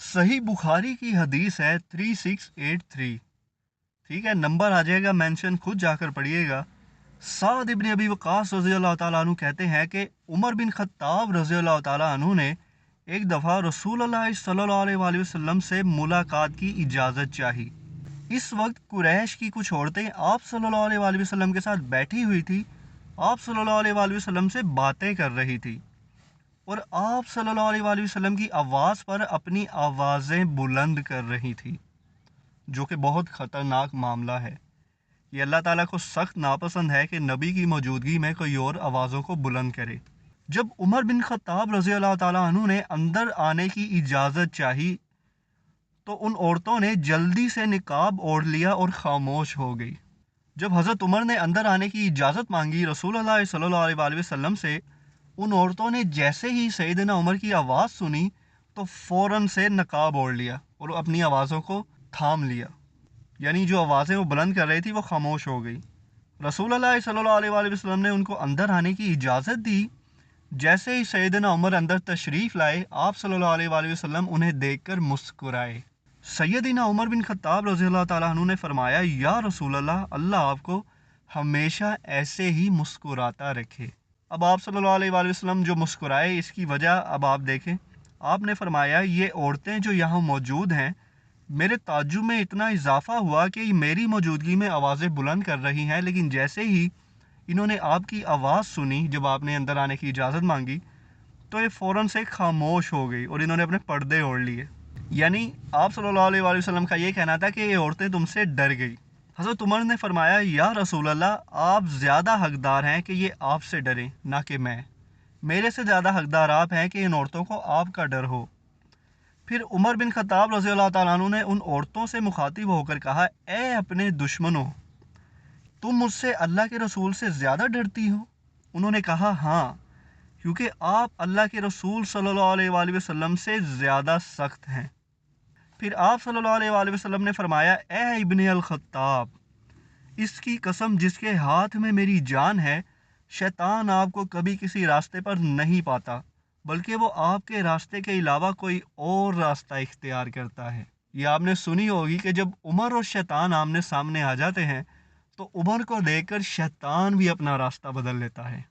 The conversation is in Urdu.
صحیح بخاری کی حدیث ہے 3683، ٹھیک ہے، نمبر آ جائے گا مینشن، خود جا کر پڑھیے گا۔ سعد ابن ابی وقاص رضی اللہ تعالیٰ عنہ کہتے ہیں کہ عمر بن خطاب رضی اللہ تعالیٰ عنہ نے ایک دفعہ رسول اللہ صلی اللہ علیہ وآلہ وسلم سے ملاقات کی اجازت چاہی۔ اس وقت قریش کی کچھ عورتیں آپ صلی اللہ علیہ وآلہ وسلم کے ساتھ بیٹھی ہوئی تھی، آپ صلی اللہ علیہ وآلہ وسلم سے باتیں کر رہی تھی، اور آپ صلی اللہ علیہ وآلہ وسلم کی آواز پر اپنی آوازیں بلند کر رہی تھی، جو کہ بہت خطرناک معاملہ ہے۔ یہ اللہ تعالیٰ کو سخت ناپسند ہے کہ نبی کی موجودگی میں کوئی اور آوازوں کو بلند کرے۔ جب عمر بن خطاب رضی اللہ تعالیٰ عنہ نے اندر آنے کی اجازت چاہی تو ان عورتوں نے جلدی سے نقاب اوڑھ لیا اور خاموش ہو گئی۔ جب حضرت عمر نے اندر آنے کی اجازت مانگی رسول اللہ صلی اللہ علیہ وآلہ وسلم سے، ان عورتوں نے جیسے ہی سیدنا عمر کی آواز سنی تو فوراً سے نقاب اوڑھ لیا اور اپنی آوازوں کو تھام لیا، یعنی جو آوازیں وہ بلند کر رہی تھی وہ خاموش ہو گئی۔ رسول اللہ صلی اللہ علیہ وآلہ وسلم نے ان کو اندر آنے کی اجازت دی۔ جیسے ہی سیدنا عمر اندر تشریف لائے، آپ صلی اللہ علیہ وآلہ وسلم انہیں دیکھ کر مسکرائے۔ سیدنا عمر بن خطاب رضی اللہ تعالیٰ عنہ نے فرمایا، یا رسول اللہ، اللہ آپ کو ہمیشہ ایسے ہی مسکراتا رکھے۔ اب آپ صلی اللہ علیہ وآلہ وسلم جو مسکرائے، اس کی وجہ اب آپ دیکھیں۔ آپ نے فرمایا، یہ عورتیں جو یہاں موجود ہیں، میرے تعجب میں اتنا اضافہ ہوا کہ میری موجودگی میں آوازیں بلند کر رہی ہیں، لیکن جیسے ہی انہوں نے آپ کی آواز سنی جب آپ نے اندر آنے کی اجازت مانگی تو یہ فوراً سے خاموش ہو گئی اور انہوں نے اپنے پردے اوڑھ لیے۔ یعنی آپ صلی اللہ علیہ وآلہ وسلم کا یہ کہنا تھا کہ یہ عورتیں تم سے ڈر گئی۔ حضرت عمر نے فرمایا، یا رسول اللہ، آپ زیادہ حقدار ہیں کہ یہ آپ سے ڈریں، نہ کہ میں۔ میرے سے زیادہ حقدار آپ ہیں کہ ان عورتوں کو آپ کا ڈر ہو۔ پھر عمر بن خطاب رضی اللہ تعالیٰ عنہ نے ان عورتوں سے مخاطب ہو کر کہا، اے اپنے دشمنوں، تم مجھ سے اللہ کے رسول سے زیادہ ڈرتی ہو؟ انہوں نے کہا، ہاں، کیونکہ آپ اللہ کے رسول صلی اللہ علیہ وآلہ وسلم سے زیادہ سخت ہیں۔ پھر آپ صلی اللہ علیہ وآلہ وسلم نے فرمایا، اے ابن الخطاب، اس کی قسم جس کے ہاتھ میں میری جان ہے، شیطان آپ کو کبھی کسی راستے پر نہیں پاتا، بلکہ وہ آپ کے راستے کے علاوہ کوئی اور راستہ اختیار کرتا ہے۔ یہ آپ نے سنی ہوگی کہ جب عمر اور شیطان آمنے سامنے آ جاتے ہیں تو عمر کو دیکھ کر شیطان بھی اپنا راستہ بدل لیتا ہے۔